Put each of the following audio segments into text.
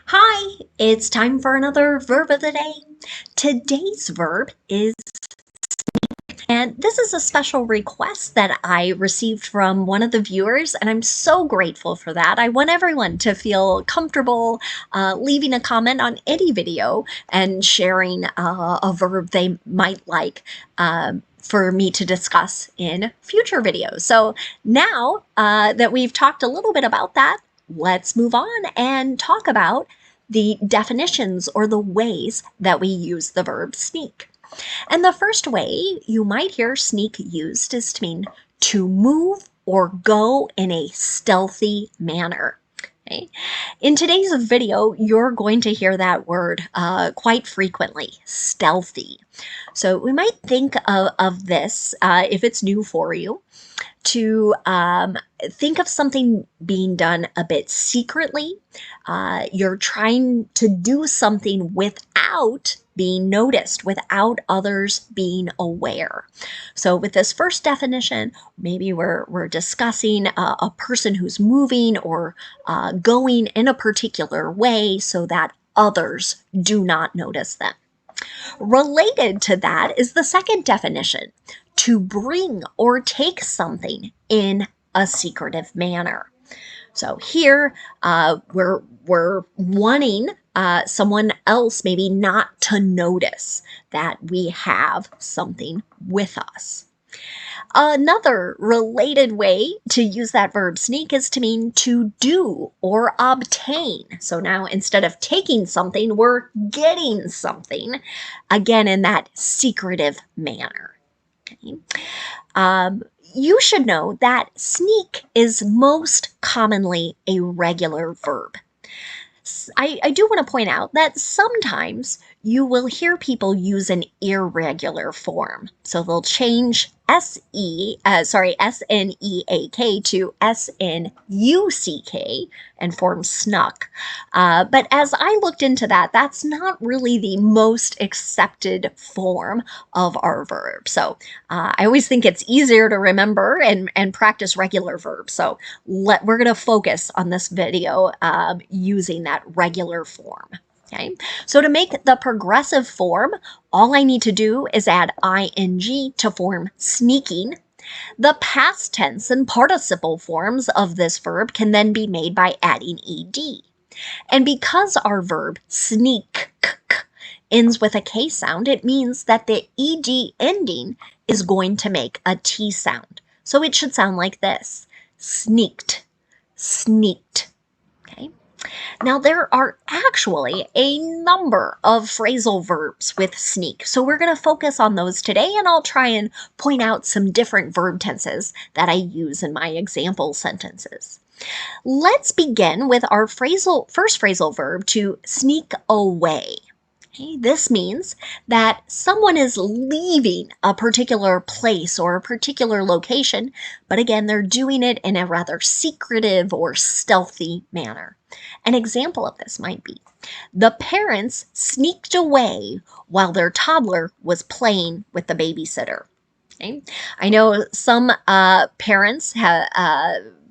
Hi, it's time for another verb of the day. Today's verb is, and this is a special request that I received from one of the viewers, and I'm so grateful for that. I want everyone to feel comfortable leaving a comment on any video and sharing a verb they might like for me to discuss in future videos. So now that we've talked a little bit about that, let's move on and talk about the definitions or the ways that we use the verb sneak. And the first way you might hear sneak used is to mean to move or go in a stealthy manner. Okay. In today's video, you're going to hear that word quite frequently, stealthy. So we might think of this, if it's new for you, to think of something being done a bit secretly. You're trying to do something without being noticed, without others being aware. So with this first definition, maybe we're discussing a person who's moving or going in a particular way so that others do not notice them. Related to that is the second definition, to bring or take something in a secretive manner. So here we're wanting someone else maybe not to notice that we have something with us. Another related way to use that verb sneak is to mean to do or obtain. So now instead of taking something, we're getting something, again in that secretive manner. Okay. You should know that sneak is most commonly a regular verb. I do want to point out that sometimes you will hear people use an irregular form. So they'll change SNEAK to SNUCK and form snuck. But as I looked into that, that's not really the most accepted form of our verb. So I always think it's easier to remember and practice regular verbs. So we're going to focus on this video using that regular form. Okay, so to make the progressive form, all I need to do is add ing to form sneaking. The past tense and participle forms of this verb can then be made by adding ed. And because our verb sneak ends with a K sound, it means that the ed ending is going to make a T sound. So it should sound like this: sneaked, sneaked. Okay. Now, there are actually a number of phrasal verbs with sneak, so we're going to focus on those today, and I'll try and point out some different verb tenses that I use in my example sentences. Let's begin with our first phrasal verb, to sneak away. Okay, this means that someone is leaving a particular place or a particular location, but again, they're doing it in a rather secretive or stealthy manner. An example of this might be, the parents sneaked away while their toddler was playing with the babysitter. Okay? I know some parents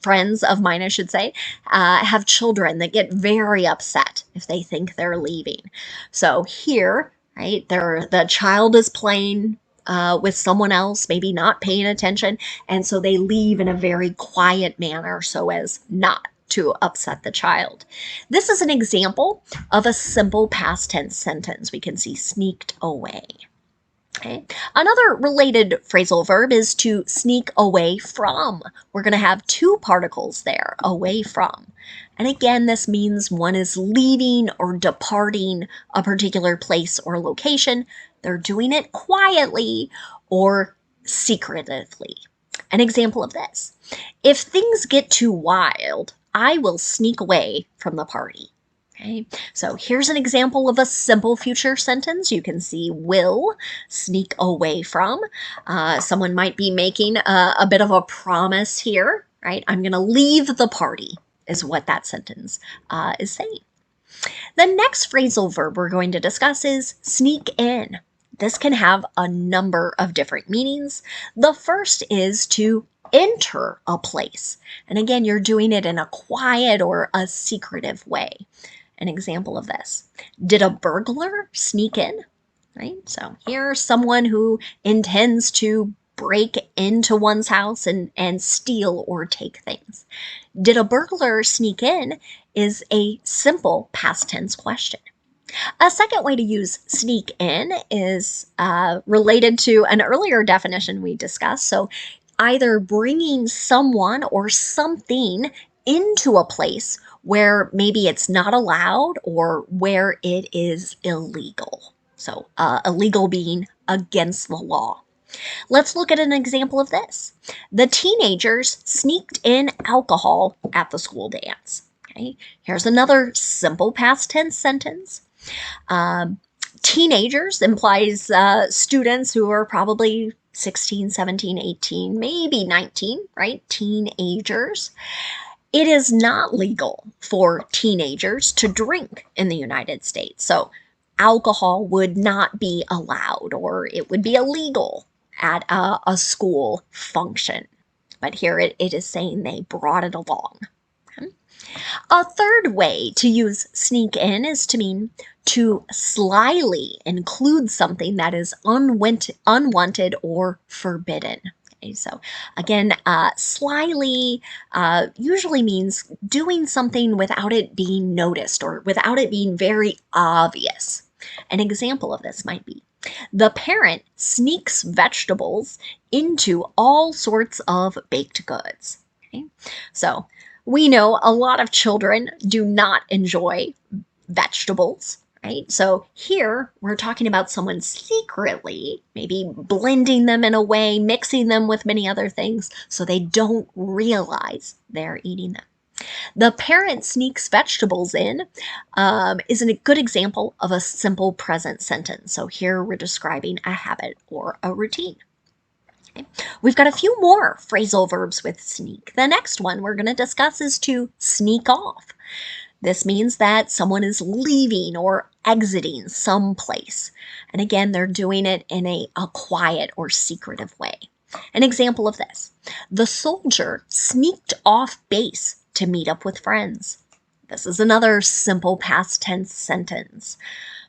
friends of mine, I should say, have children that get very upset if they think they're leaving. So here, right, the child is playing with someone else, maybe not paying attention, and so they leave in a very quiet manner so as not to upset the child. This is an example of a simple past tense sentence. We can see sneaked away. Okay. Another related phrasal verb is to sneak away from. We're going to have two particles there, away from. And again, this means one is leaving or departing a particular place or location. They're doing it quietly or secretively. An example of this: if things get too wild, I will sneak away from the party. Okay, so here's an example of a simple future sentence. You can see will, sneak away from. Someone might be making a bit of a promise here, right? I'm going to leave the party, is what that sentence is saying. The next phrasal verb we're going to discuss is sneak in. This can have a number of different meanings. The first is to enter a place. And again, you're doing it in a quiet or a secretive way. An example of this. Did a burglar sneak in? Right? So here's someone who intends to break into one's house and steal or take things. Did a burglar sneak in is a simple past tense question. A second way to use sneak in is related to an earlier definition we discussed. So, either bringing someone or something into a place where maybe it's not allowed or where it is illegal. So, illegal being against the law. Let's look at an example of this. The teenagers sneaked in alcohol at the school dance. Okay, here's another simple past tense sentence. Um, Teenagers implies students who are probably 16, 17, 18, maybe 19, right? Teenagers. It is not legal for teenagers to drink in the United States. So alcohol would not be allowed or it would be illegal at a school function. But here it is saying they brought it along. A third way to use sneak in is to mean to slyly include something that is unwanted or forbidden. Okay, so again, slyly usually means doing something without it being noticed or without it being very obvious. An example of this might be the parent sneaks vegetables into all sorts of baked goods. Okay? So we know a lot of children do not enjoy vegetables, right? So here we're talking about someone secretly maybe blending them in a way, mixing them with many other things so they don't realize they're eating them. The parent sneaks vegetables in is a good example of a simple present sentence. So here we're describing a habit or a routine. Okay. We've got a few more phrasal verbs with sneak. The next one we're going to discuss is to sneak off. This means that someone is leaving or exiting some place. And again, they're doing it in a quiet or secretive way. An example of this. The soldier sneaked off base to meet up with friends. This is another simple past tense sentence.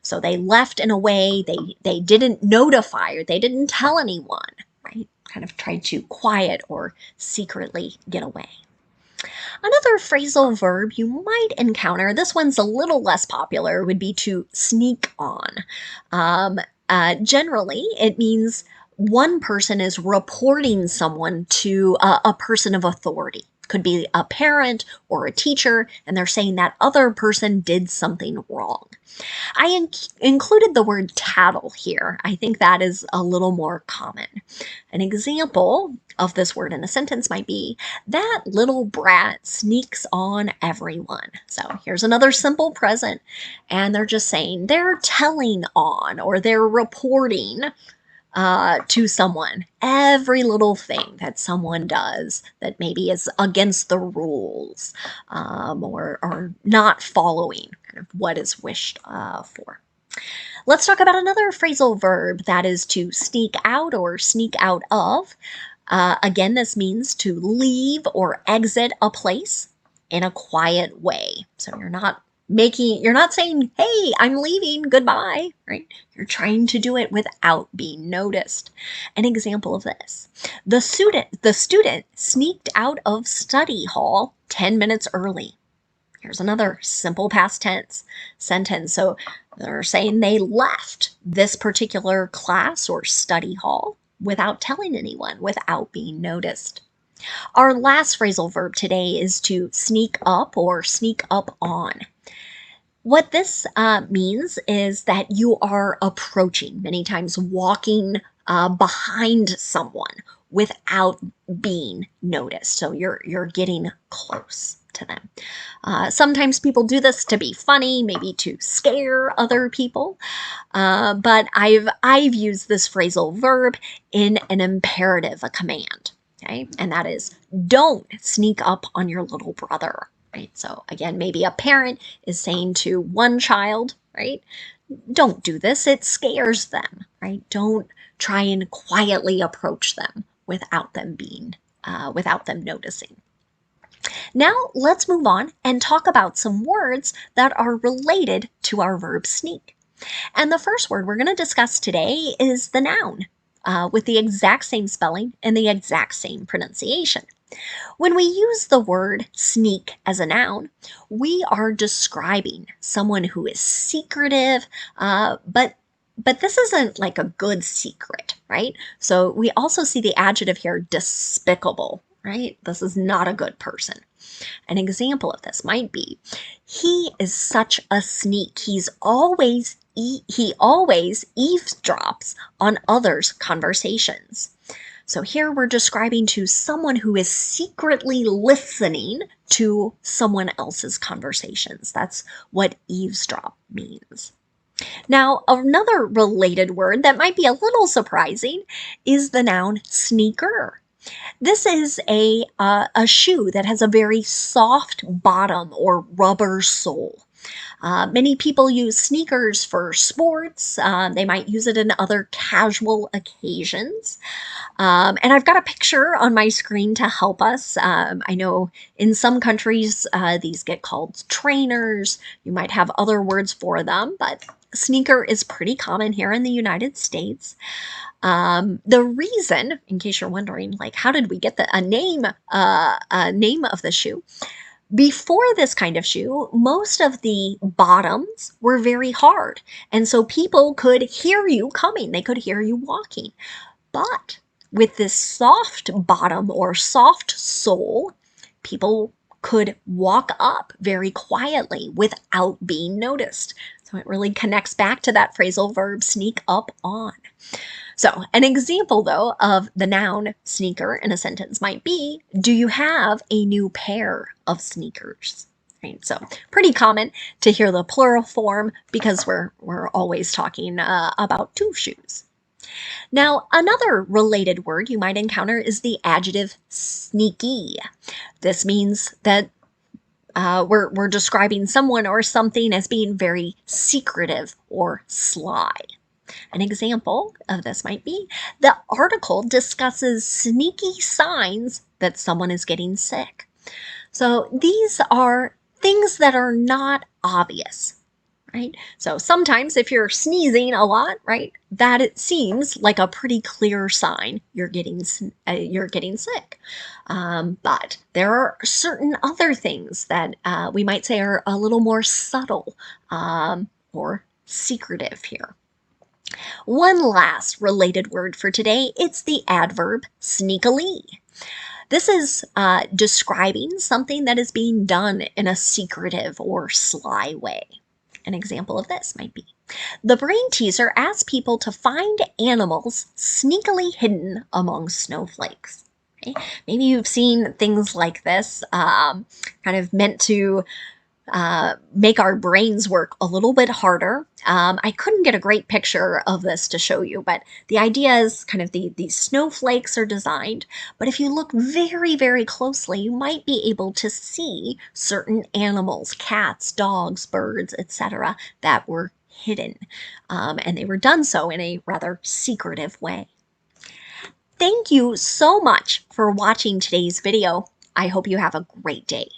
So they left in a way they didn't notify or they didn't tell anyone, right? Kind of tried to quiet or secretly get away. Another phrasal verb you might encounter, this one's a little less popular, would be to sneak on. Generally, it means one person is reporting someone to a person of authority. Could be a parent or a teacher, and they're saying that other person did something wrong. I included the word tattle here. I think that is a little more common. An example of this word in a sentence might be, that little brat sneaks on everyone. So here's another simple present, and they're just saying they're telling on or they're reporting to someone every little thing that someone does that maybe is against the rules or not following kind of what is wished for. Let's talk about another phrasal verb that is to sneak out or sneak out of. Again, this means to leave or exit a place in a quiet way. So you're not saying, hey, I'm leaving, goodbye, right? You're trying to do it without being noticed. An example of this. The student sneaked out of study hall 10 minutes early. Here's another simple past tense sentence. So they're saying they left this particular class or study hall without telling anyone, without being noticed. Our last phrasal verb today is to sneak up or sneak up on. What this means is that you are approaching, many times walking behind someone without being noticed. So you're getting close to them. Sometimes people do this to be funny, maybe to scare other people. But I've used this phrasal verb in an imperative, a command. Okay, and that is don't sneak up on your little brother. Right. So again, maybe a parent is saying to one child, right, don't do this. It scares them. Right. Don't try and quietly approach them without them noticing. Now let's move on and talk about some words that are related to our verb sneak. And the first word we're going to discuss today is the noun, with the exact same spelling and the exact same pronunciation. When we use the word sneak as a noun, we are describing someone who is secretive, but this isn't like a good secret, right? So we also see the adjective here, despicable, right? This is not a good person. An example of this might be, he is such a sneak. He always eavesdrops on others' conversations. So here we're describing to someone who is secretly listening to someone else's conversations. That's what eavesdrop means. Now, another related word that might be a little surprising is the noun sneaker. This is a shoe that has a very soft bottom or rubber sole. Many people use sneakers for sports. They might use it in other casual occasions. And I've got a picture on my screen to help us. I know in some countries these get called trainers. You might have other words for them, but sneaker is pretty common here in the United States. The reason, in case you're wondering, like how did we get a name of the shoe? Before this kind of shoe, most of the bottoms were very hard, and so people could hear you coming. They could hear you walking. But with this soft bottom or soft sole, people could walk up very quietly without being noticed. So it really connects back to that phrasal verb sneak up on. So an example, though, of the noun sneaker in a sentence might be, do you have a new pair of sneakers? Right, so pretty common to hear the plural form because we're always talking about two shoes. Now, another related word you might encounter is the adjective sneaky. This means that we're describing someone or something as being very secretive or sly. An example of this might be, the article discusses sneaky signs that someone is getting sick. So these are things that are not obvious, right? So sometimes if you're sneezing a lot, right, that it seems like a pretty clear sign you're getting sick. But there are certain other things that we might say are a little more subtle or secretive here. One last related word for today, it's the adverb sneakily. This is describing something that is being done in a secretive or sly way. An example of this might be, the brain teaser asks people to find animals sneakily hidden among snowflakes. Okay? Maybe you've seen things like this, kind of meant to make our brains work a little bit harder. I couldn't get a great picture of this to show you, but the idea is kind of these snowflakes are designed, but if you look very, very closely, you might be able to see certain animals, cats, dogs, birds, etc., that were hidden, and they were done so in a rather secretive way. Thank you so much for watching today's video. I hope you have a great day.